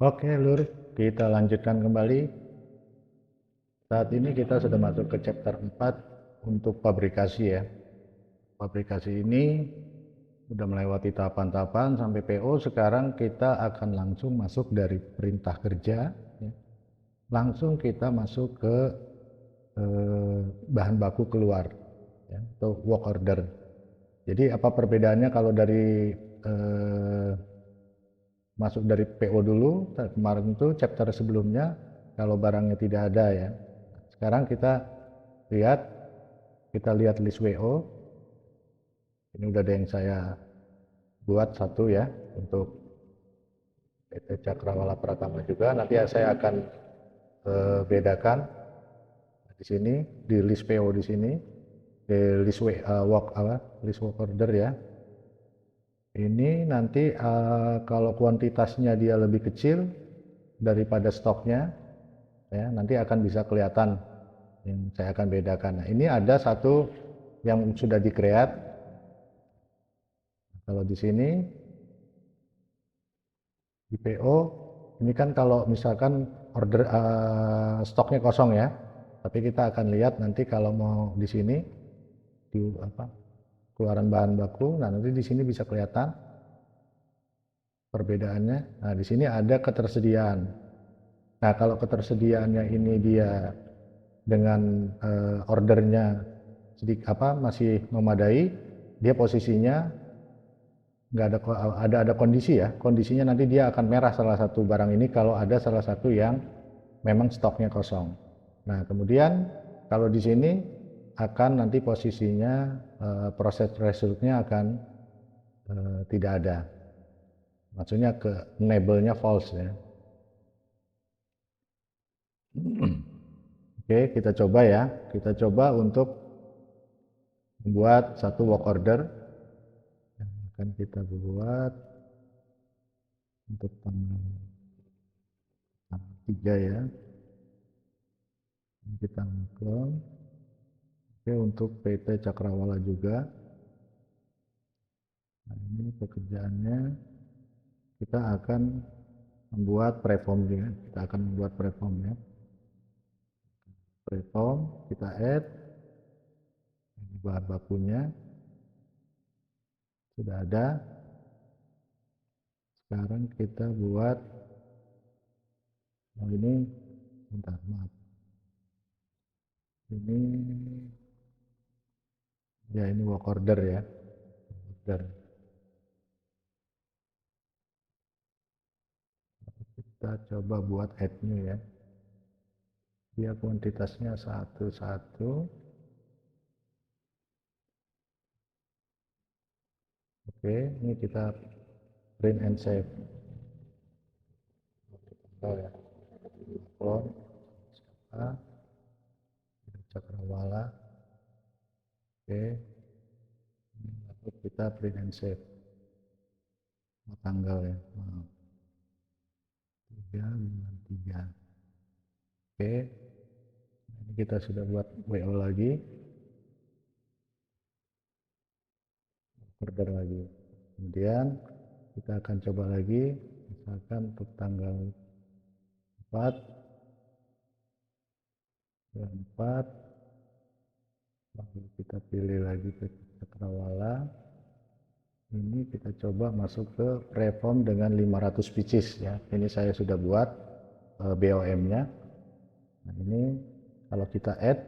Oke Lur, kita lanjutkan kembali. Saat ini kita sudah masuk ke chapter 4 untuk pabrikasi ya. Pabrikasi ini sudah melewati tahapan-tahapan sampai PO. Sekarang kita akan langsung masuk dari perintah kerja ya. Langsung kita masuk ke bahan baku keluar ya, atau work order. Jadi apa perbedaannya kalau dari masuk dari PO dulu, kemarin itu chapter sebelumnya kalau barangnya tidak ada ya. Sekarang kita lihat list WO. Ini udah ada yang saya buat satu ya untuk PT Cakrawala Pratama juga. Nanti saya akan bedakan di sini di list PO di sini, di list list work order ya. Ini nanti kalau kuantitasnya dia lebih kecil daripada stoknya, ya nanti akan bisa kelihatan yang saya akan bedakan. Nah, ini ada satu yang sudah di-create. Kalau di sini di PO ini kan kalau misalkan order stoknya kosong ya, tapi kita akan lihat nanti kalau mau di sini di keluaran bahan baku. Nah nanti di sini bisa kelihatan perbedaannya. Nah di sini ada ketersediaan. Nah kalau ketersediaannya ini dia dengan ordernya masih memadai, dia posisinya nggak ada kondisi ya, kondisinya nanti dia akan merah salah satu barang ini kalau ada salah satu yang memang stoknya kosong. Nah kemudian kalau di sini akan nanti posisinya proses resultnya akan tidak ada, maksudnya ke enable-nya false ya. Oke, kita coba ya, kita coba untuk membuat satu work order yang akan kita buat untuk tanggal 3 ya. Kita ngeklik. Oke, untuk PT Cakrawala juga. Nah, ini pekerjaannya kita akan membuat preform juga. Kita akan membuat preform ya. Preform kita add, ini bahan bakunya sudah ada. Sekarang kita buat ini, bentar maaf, ini ya, ini work order ya, order. Kita coba buat add-nya ya, dia kuantitasnya 1. Oke, ini kita print and save. Oh ya, clone Cakrawala. Oke, lalu kita print and save. Tanggal ya, maaf, 353. Oke, ini kita sudah buat WO lagi, order lagi. Kemudian kita akan coba lagi, misalkan untuk tanggal 4 lalu kita pilih lagi ke Cakrawala. Ini kita coba masuk ke preform dengan 500 pieces ya. Ini saya sudah buat BOM-nya. Nah ini kalau kita add,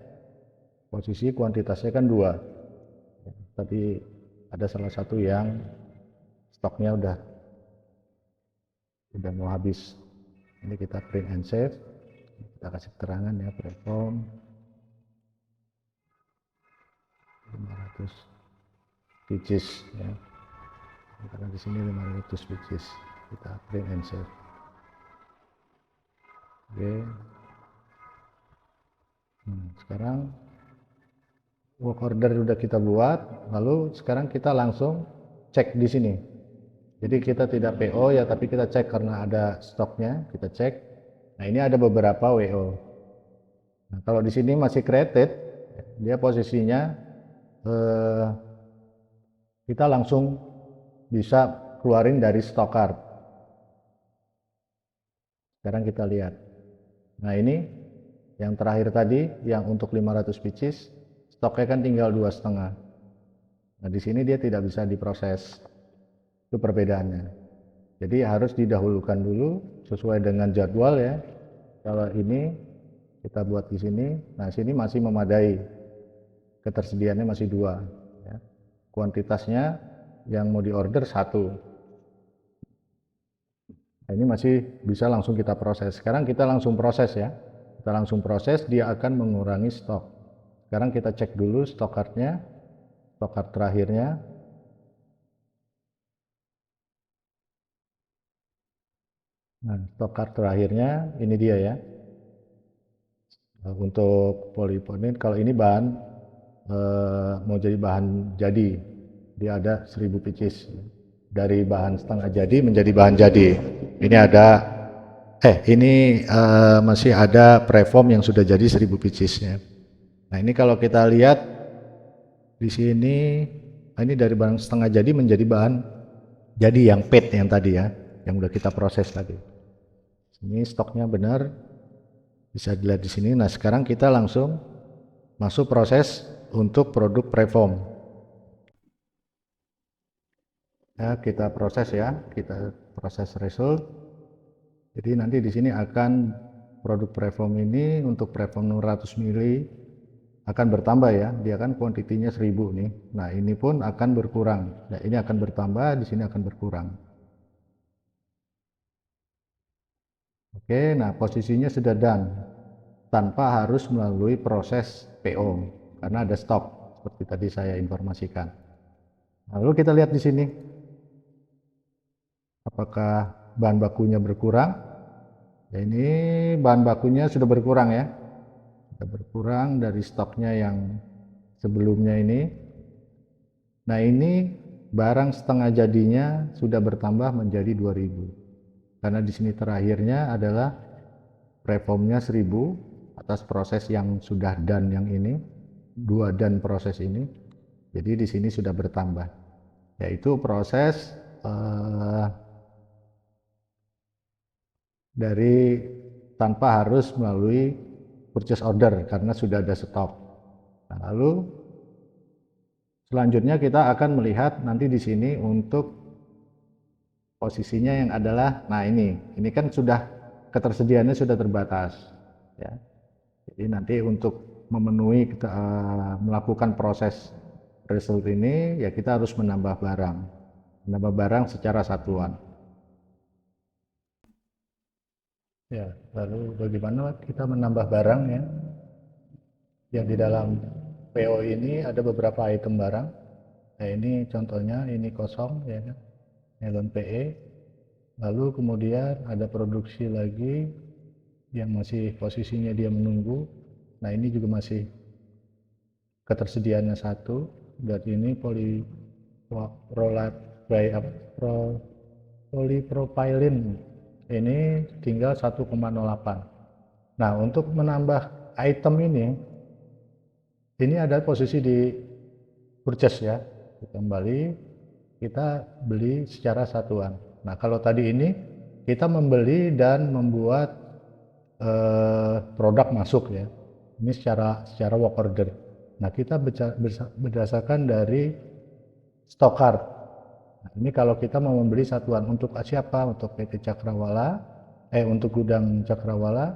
posisi kuantitasnya kan 2 ya, tapi ada salah satu yang stoknya udah mau habis. Ini kita print and save, kita kasih keterangan ya, preform 500 pieces ya. Karena di sini 500 pieces, kita print and save. Oke. Sekarang work order sudah kita buat, lalu sekarang kita langsung cek di sini. Jadi kita tidak PO ya, tapi kita cek karena ada stoknya, kita cek. Nah ini ada beberapa WO. Nah, kalau di sini masih created, dia posisinya kita langsung bisa keluarin dari stock card. Sekarang kita lihat. Nah ini yang terakhir tadi, yang untuk 500 pieces, stoknya kan tinggal 2,5. Nah di sini dia tidak bisa diproses, itu perbedaannya. Jadi harus didahulukan dulu sesuai dengan jadwal ya. Kalau ini kita buat di sini, nah sini masih memadai, ketersediaannya masih 2. Ya. Kuantitasnya yang mau diorder 1. Nah, ini masih bisa langsung kita proses. Sekarang kita langsung proses ya. Kita langsung proses, dia akan mengurangi stok. Sekarang kita cek dulu stok card-nya, stok card terakhirnya. Nah, stok card terakhirnya ini dia ya. Untuk polypropylene, kalau ini bahan mau jadi bahan jadi, dia ada 1000 pieces. Dari bahan setengah jadi menjadi bahan jadi. Ini ada ini masih ada preform yang sudah jadi 1000 piecesnya. Nah ini kalau kita lihat di sini, ini dari bahan setengah jadi menjadi bahan jadi yang PET yang tadi ya, yang udah kita proses tadi. Ini stoknya benar, bisa dilihat di sini. Nah sekarang kita langsung masuk proses untuk produk preform. Ya, kita proses ya, kita proses result. Jadi nanti di sini akan produk preform ini untuk preform 600 ml akan bertambah ya, dia kan kuantitinya 1000 nih. Nah ini pun akan berkurang. Nah ini akan bertambah, di sini akan berkurang. Oke, nah posisinya sudah done tanpa harus melalui proses PO karena ada stok seperti tadi saya informasikan. Lalu kita lihat di sini apakah bahan bakunya berkurang. Ya, ini bahan bakunya sudah berkurang ya, sudah berkurang dari stoknya yang sebelumnya ini. Nah ini barang setengah jadinya sudah bertambah menjadi 2000 karena di sini terakhirnya adalah preformnya 1000 atas proses yang sudah done yang ini, 2 done proses ini. Jadi di sini sudah bertambah, yaitu proses dari tanpa harus melalui purchase order karena sudah ada stok. Nah, lalu selanjutnya kita akan melihat nanti di sini untuk posisinya yang adalah, nah ini kan sudah ketersediaannya sudah terbatas ya. Jadi nanti untuk memenuhi kita melakukan proses result ini ya kita harus menambah barang secara satuan. Ya, lalu bagaimana kita menambah barang ya? Yang di dalam PO ini ada beberapa item barang. Nah, ini contohnya ini kosong ya kan. Melon PE. Lalu kemudian ada produksi lagi yang masih posisinya dia menunggu. Nah, ini juga masih ketersediaannya 1. Dan ini polypropylene ini tinggal 1,08. Nah untuk menambah item ini ada posisi di purchase ya, kembali kita beli secara satuan. Nah kalau tadi ini kita membeli dan membuat produk masuk ya, ini secara work order. Nah kita berdasarkan dari stock card. Nah, ini kalau kita mau membeli satuan untuk siapa? Untuk PT Cakrawala, untuk gudang Cakrawala.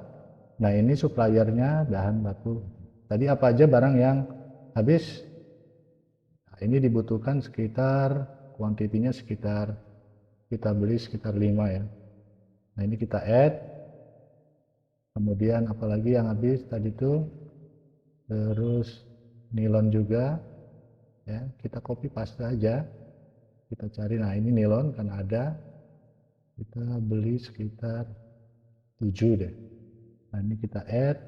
Nah ini suppliernya bahan baku. Tadi apa aja barang yang habis? Nah, ini dibutuhkan sekitar kuantitinya sekitar kita beli sekitar 5 ya. Nah ini kita add. Kemudian apalagi yang habis tadi itu, terus nilon juga ya, kita copy paste aja, kita cari. Nah ini nilon kan ada, kita beli sekitar 7 deh. Nah ini kita add,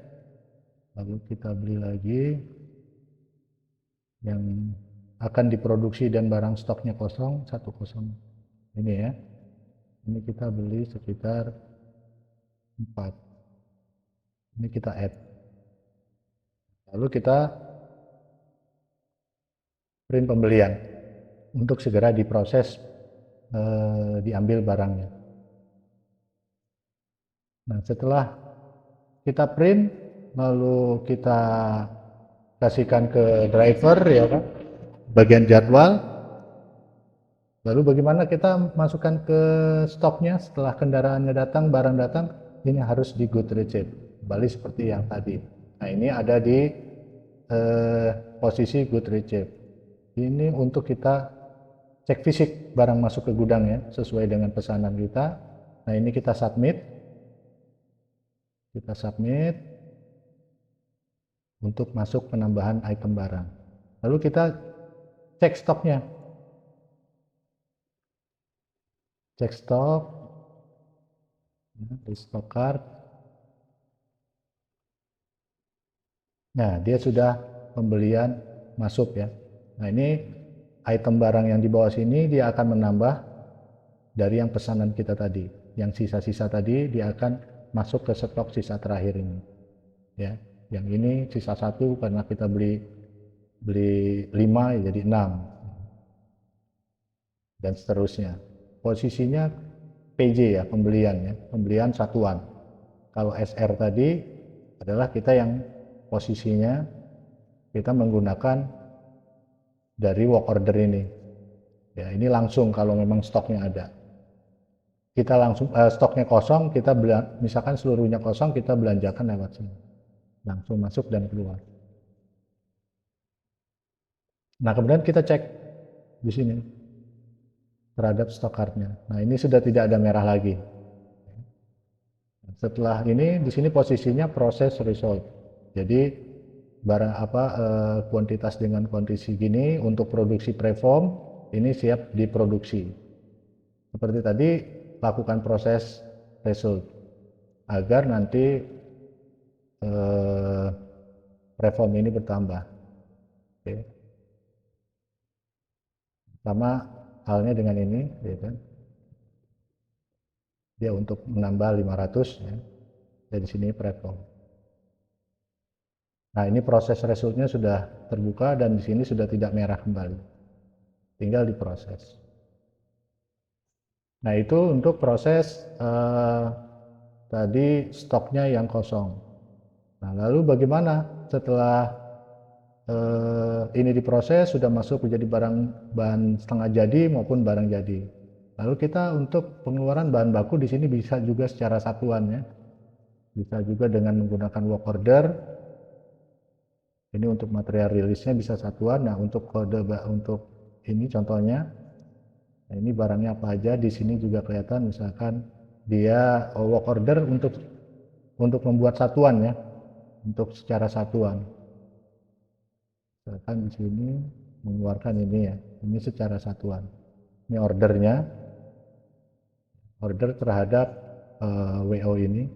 lalu kita beli lagi yang akan diproduksi dan barang stoknya kosong 10 ini ya. Ini kita beli sekitar 4. Ini kita add, lalu kita print pembelian untuk segera diproses, diambil barangnya. Nah, setelah kita print, lalu kita kasihkan ke driver ya kan, bagian jadwal. Lalu bagaimana kita masukkan ke stoknya setelah kendaraannya datang, barang datang, ini harus di good receipt, kembali seperti yang tadi. Nah, ini ada di posisi good receipt. Ini untuk kita cek fisik barang masuk ke gudang ya, sesuai dengan pesanan kita. Nah, ini kita submit untuk masuk penambahan item barang. Lalu kita cek stoknya, cek stok di stock card. Nah, dia sudah pembelian masuk ya. Nah, ini item barang yang di bawah sini dia akan menambah dari yang pesanan kita tadi. Yang sisa-sisa tadi dia akan masuk ke stok sisa terakhir ini. Ya, yang ini sisa 1 karena kita beli 5 jadi 6 dan seterusnya. Posisinya PJ ya, pembelian satuan. Kalau SR tadi adalah kita yang posisinya kita menggunakan dari work order ini. Ya, ini langsung kalau memang stoknya ada. Kita langsung stoknya kosong, kita misalkan seluruhnya kosong, kita belanjakan lewat sini. Langsung masuk dan keluar. Nah, kemudian kita cek di sini terhadap stok card-nya. Nah, ini sudah tidak ada merah lagi. Setelah ini di sini posisinya proses result. Jadi barang apa kuantitas dengan kondisi gini untuk produksi preform ini siap diproduksi. Seperti tadi lakukan proses result agar nanti preform ini bertambah. Oke. Sama halnya dengan ini, ya kan? Dia untuk menambah 500 ya. Dari sini preform. Nah, ini proses resultnya sudah terbuka dan di sini sudah tidak merah kembali. Tinggal diproses. Nah, itu untuk proses tadi stoknya yang kosong. Nah, lalu bagaimana setelah ini diproses sudah masuk menjadi bahan setengah jadi maupun barang jadi. Lalu kita untuk pengeluaran bahan baku di sini bisa juga secara satuan ya. Bisa juga dengan menggunakan work order. Ini untuk material rilisnya bisa satuan. Nah, untuk kode untuk ini contohnya. Nah, ini barangnya apa aja di sini juga kelihatan misalkan dia work order untuk membuat satuan ya. Untuk secara satuan. Misalkan di sini mengeluarkan ini ya. Ini secara satuan. Ini ordernya. Order terhadap WO ini.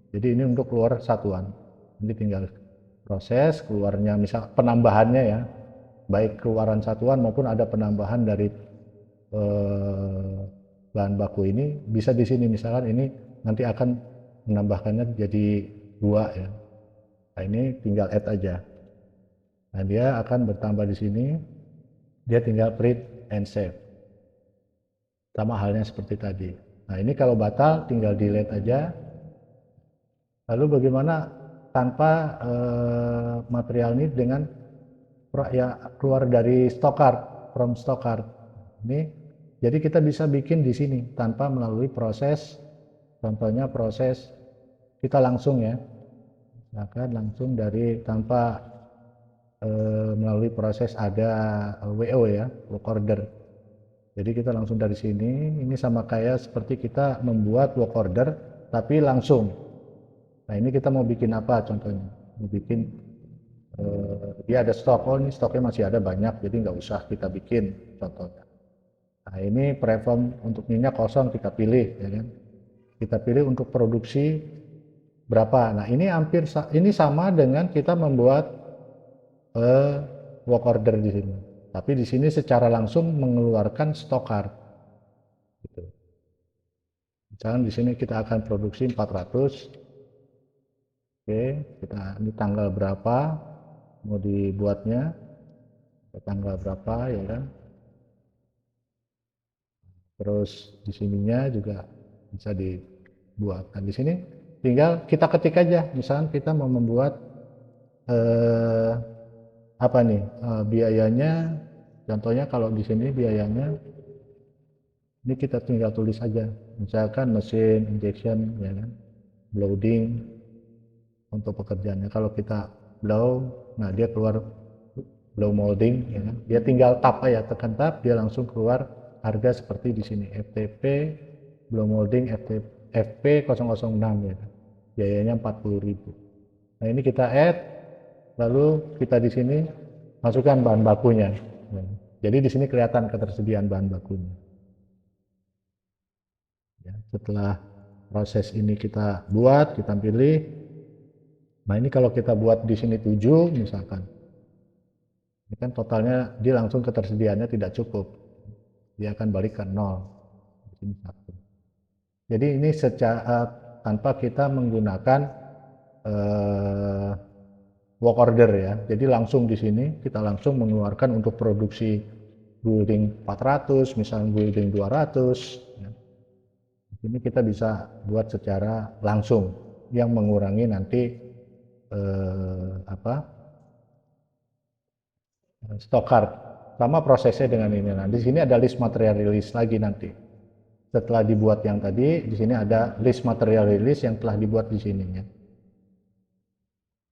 Jadi ini untuk keluar satuan. Nanti tinggal proses keluarnya, misal penambahannya ya, baik keluaran satuan maupun ada penambahan dari bahan baku ini bisa di sini misalkan ini nanti akan menambahkannya jadi 2 ya. Nah, ini tinggal add aja. Nah, dia akan bertambah di sini. Dia tinggal print and save. Sama halnya seperti tadi. Nah, ini kalau batal tinggal delete aja. Lalu bagaimana tanpa material ini dengan ya keluar dari stock card, from stock card. Ini jadi kita bisa bikin di sini tanpa melalui proses, contohnya proses kita langsung ya, misalkan langsung dari tanpa melalui proses ada WO ya, work order. Jadi kita langsung dari sini, ini sama kayak seperti kita membuat work order tapi langsung. Nah, ini kita mau bikin apa contohnya? Mau bikin dia ada stok, oh ini stoknya masih ada banyak, jadi nggak usah kita bikin contohnya. Nah, ini preform untuk minyak kosong kita pilih, ya kan? Kita pilih untuk produksi berapa. Nah, ini ini sama dengan kita membuat work order di sini. Tapi di sini secara langsung mengeluarkan stok card. Gitu. Misalnya di sini kita akan produksi 400. Oke, kita ini tanggal berapa mau dibuatnya, tanggal berapa ya kan. Terus di sininya juga bisa dibuat. Nah, di sini tinggal kita ketik aja, misalnya kita mau membuat apa nih biayanya, contohnya kalau di sini biayanya ini kita tinggal tulis aja, misalkan mesin injection ya kan, loading untuk pekerjaannya. Kalau kita blow, nah dia keluar blow molding ya kan, dia tinggal tab aja, tekan tab dia langsung keluar harga seperti di sini, FTP blow molding FP 006 ya kan, biayanya 40.000. Nah ini kita add, lalu kita di sini masukkan bahan bakunya. Jadi di sini kelihatan ketersediaan bahan bakunya. Ya, setelah proses ini kita buat, kita pilih. Nah ini kalau kita buat di sini 7 misalkan, ini kan totalnya dia langsung ketersediaannya tidak cukup, dia akan balik ke 0. Di sini 1. Jadi ini secara tanpa kita menggunakan work order ya. Jadi langsung di sini kita langsung mengeluarkan untuk produksi building 400, misalnya building 200. Ya. Ini kita bisa buat secara langsung yang mengurangi nanti stock card. Sama prosesnya dengan ini. Nah, di sini ada list material release lagi nanti. Setelah dibuat yang tadi, di sini ada list material release yang telah dibuat di sini ya.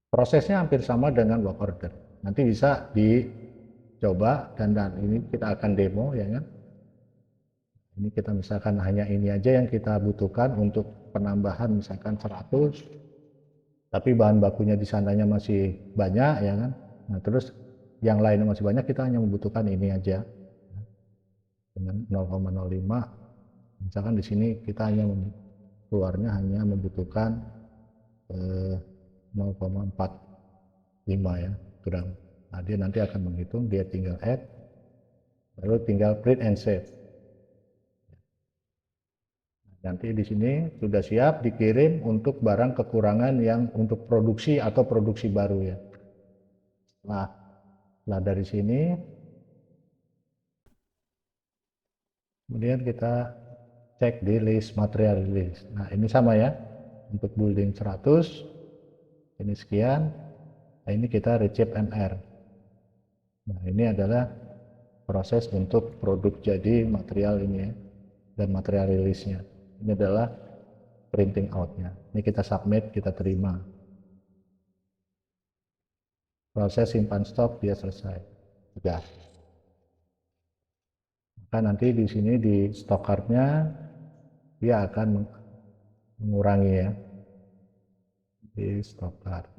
Prosesnya hampir sama dengan work order. Nanti bisa dicoba dan ini kita akan demo ya kan. Ini kita misalkan hanya ini aja yang kita butuhkan untuk penambahan misalkan 100, tapi bahan bakunya di sananya masih banyak ya kan. Nah terus yang lainnya masih banyak, kita hanya membutuhkan ini aja dengan 0,05. Misalkan di sini kita hanya keluarnya hanya membutuhkan 0,45 ya gram. Nah dia nanti akan menghitung, dia tinggal add, lalu tinggal print and save. Nanti di sini sudah siap dikirim untuk barang kekurangan yang untuk produksi atau produksi baru ya. Nah dari sini kemudian kita cek di list material list. Nah ini sama ya, untuk building 100 ini sekian. Nah ini kita receive MR. Nah ini adalah proses untuk produk jadi material ini ya, dan material rilisnya. Ini adalah printing outnya. Ini kita submit, kita terima. Proses simpan stok dia selesai. Sudah. Maka nanti di sini di stock card-nya dia akan mengurangi ya di stock card.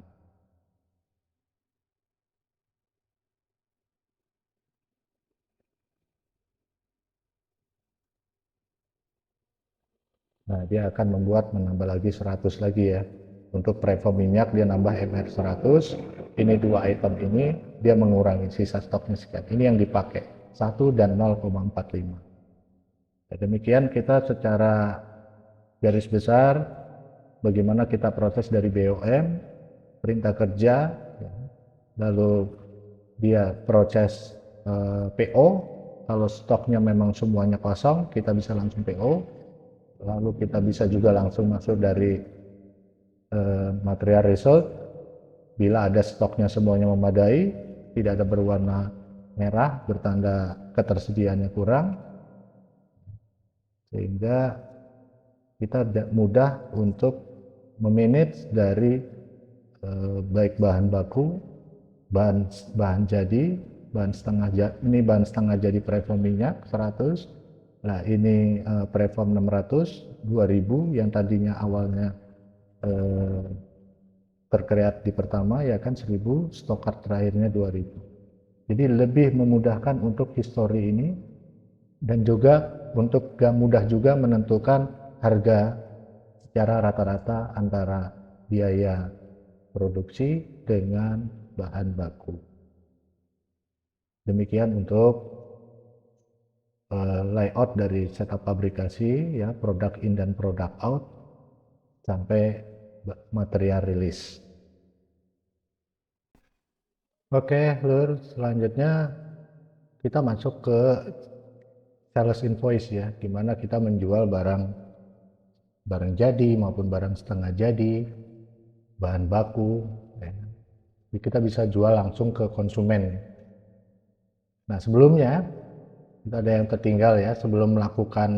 Nah, dia akan menambah lagi 100 lagi ya. Untuk preform minyak dia nambah MR 100. Ini dua item ini dia mengurangi sisa stoknya sekian. Ini yang dipakai 1 dan 0,45. Nah, demikian kita secara garis besar bagaimana kita proses dari BOM, perintah kerja, lalu dia proses PO. Kalau stoknya memang semuanya kosong, kita bisa langsung PO. Lalu kita bisa juga langsung masuk dari material result. Bila ada stoknya semuanya memadai, tidak ada berwarna merah bertanda ketersediaannya kurang, sehingga kita mudah untuk memanage dari baik bahan baku, bahan jadi, bahan setengah jadi preform minyak 100. Nah ini preform 600, 2000 yang tadinya awalnya terkreat di pertama ya kan 1000, stok card terakhirnya 2000. Jadi lebih memudahkan untuk history ini, dan juga untuk mudah juga menentukan harga secara rata-rata antara biaya produksi dengan bahan baku. Demikian untuk layout dari setup pabrikasi ya, produk in dan produk out sampai material rilis. Oke, Lur, selanjutnya kita masuk ke sales invoice ya, gimana kita menjual barang barang jadi maupun barang setengah jadi, bahan baku, ya. Jadi kita bisa jual langsung ke konsumen. Nah sebelumnya ada yang tertinggal ya, sebelum melakukan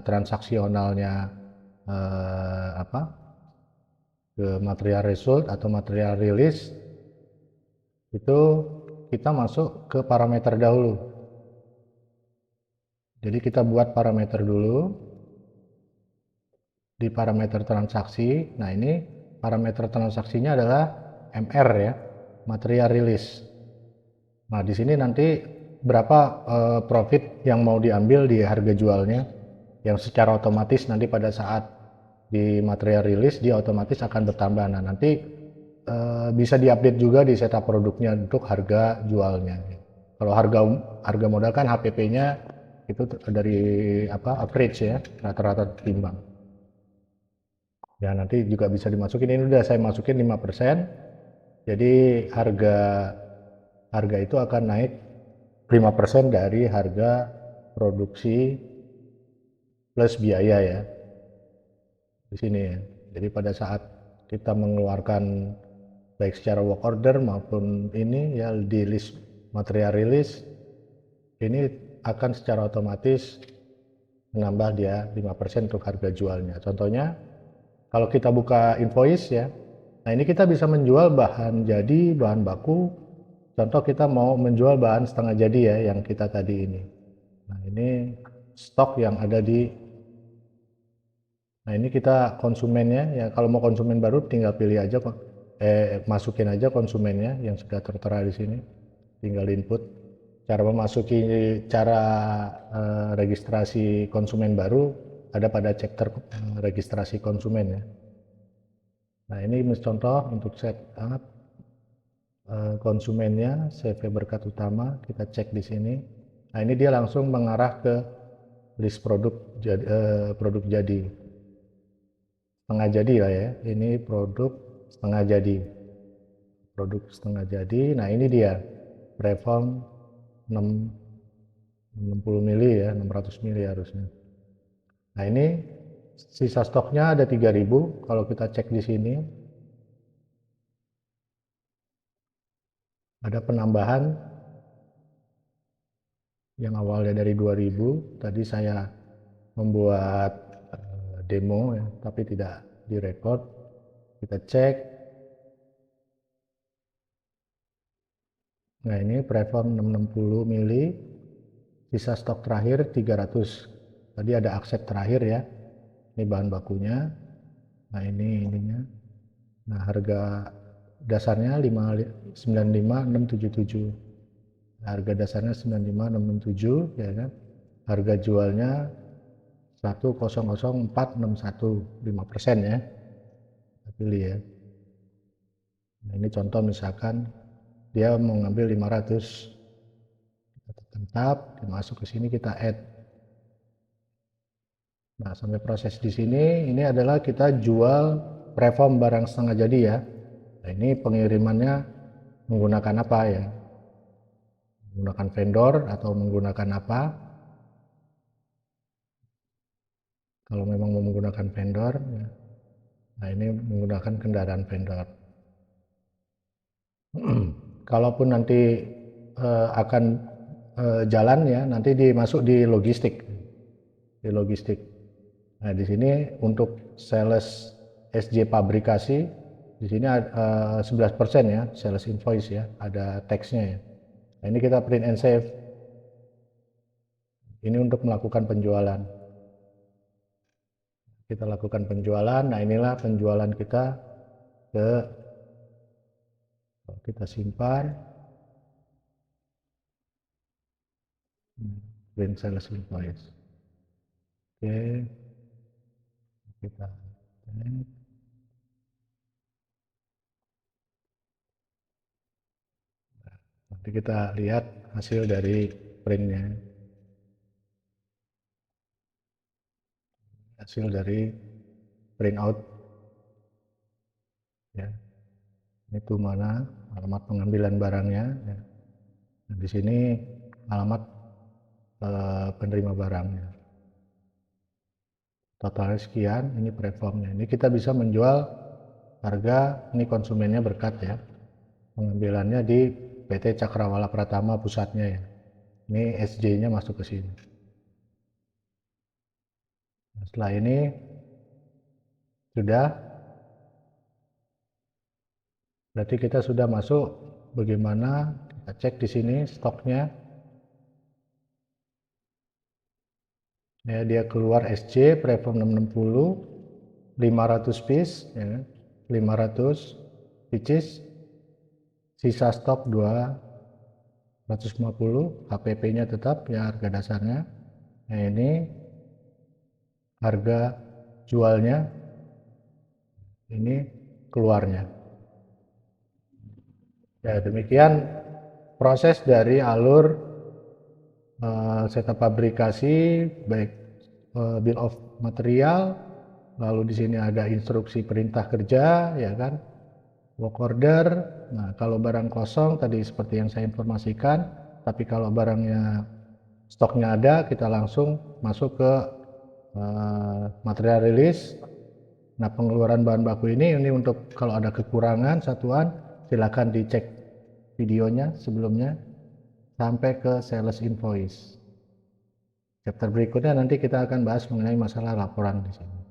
transaksionalnya ke material result atau material release, itu kita masuk ke parameter dahulu. Jadi kita buat parameter dulu di parameter transaksi. Nah ini parameter transaksinya adalah MR ya, material release. Nah di sini nanti berapa profit yang mau diambil di harga jualnya, yang secara otomatis nanti pada saat di material release dia otomatis akan bertambah. Nah nanti bisa diupdate juga di setup produknya untuk harga jualnya. Kalau harga modal kan HPP-nya itu dari average ya, rata-rata timbang. Ya nanti juga bisa dimasukin, ini udah saya masukin 5%. Jadi harga itu akan naik 5% dari harga produksi plus biaya ya. Di sini ya. Jadi pada saat kita mengeluarkan baik secara work order maupun ini ya di list material release, ini akan secara otomatis menambah dia 5% untuk harga jualnya. Contohnya kalau kita buka invoice ya, nah ini kita bisa menjual bahan jadi, bahan baku. Contoh kita mau menjual bahan setengah jadi ya, yang kita tadi ini. Nah ini stok yang ada di, nah ini kita konsumennya ya, kalau mau konsumen baru tinggal pilih aja kok, masukin aja konsumennya yang sudah tertera di sini, tinggal input. Cara memasuki, cara registrasi konsumen baru ada pada chapter registrasi konsumen ya. Nah ini contoh untuk setup konsumennya, CV berkat utama, kita cek di sini. Nah ini dia langsung mengarah ke list produk jadi setengah jadi lah ya. Ini produk setengah jadi, Nah ini dia preform 60 mili ya, 600 mili harusnya. Nah ini sisa stoknya ada 3000. Kalau kita cek di sini ada penambahan yang awalnya dari 2000. Tadi saya membuat demo ya, tapi tidak direkod. Kita cek. Nah ini preform 660 mili, sisa stok terakhir 300. Tadi ada akses terakhir ya, ini bahan bakunya. Nah ini ininya. Nah harga dasarnya 95677. Harga dasarnya 95677 ya kan. Harga jualnya 100461, 5% ya. Kita pilih ya. Nah, ini contoh misalkan dia mau ngambil 500. Kita tekan tab, masuk ke sini kita add. Nah, sampai proses di sini ini adalah kita jual preform barang setengah jadi ya. Nah, ini pengirimannya menggunakan apa ya? Menggunakan vendor atau menggunakan apa? Kalau memang mau menggunakan vendor ya. Nah, ini menggunakan kendaraan vendor. Kalaupun nanti akan jalan ya, nanti dimasuk di logistik. Di logistik. Nah, di sini untuk sales SJ pabrikasi, di sini 11% ya, sales invoice ya, ada teksnya ya. Nah, ini kita print and save. Ini untuk melakukan penjualan. Kita lakukan penjualan, nah inilah penjualan kita kita simpan. Print sales invoice. Oke, kita nanti kita lihat hasil dari printnya, hasil dari print out ya. Itu mana alamat pengambilan barangnya ya. Nah, di sini alamat penerima barangnya. totalnya sekian, ini preformnya. Ini kita bisa menjual harga, ini konsumennya berkat ya, pengambilannya di PT Cakrawala Pratama pusatnya ya. Ini SJ-nya masuk ke sini. Nah, setelah ini sudah, berarti kita sudah masuk. Bagaimana kita cek di sini stoknya ya, dia keluar SC Preform 660 500 piece ya, 500 pieces, sisa stok 250, HPP-nya tetap ya, harga dasarnya. Nah, ini harga jualnya, ini keluarnya. Ya, demikian proses dari alur setup pabrikasi, baik bill of material, lalu di sini ada instruksi perintah kerja, ya kan, work order. Nah, kalau barang kosong tadi seperti yang saya informasikan, tapi kalau barangnya stoknya ada, kita langsung masuk ke material rilis. Nah, pengeluaran bahan baku ini untuk kalau ada kekurangan satuan, silakan dicek videonya sebelumnya sampai ke sales invoice. Chapter berikutnya nanti kita akan bahas mengenai masalah laporan di sini.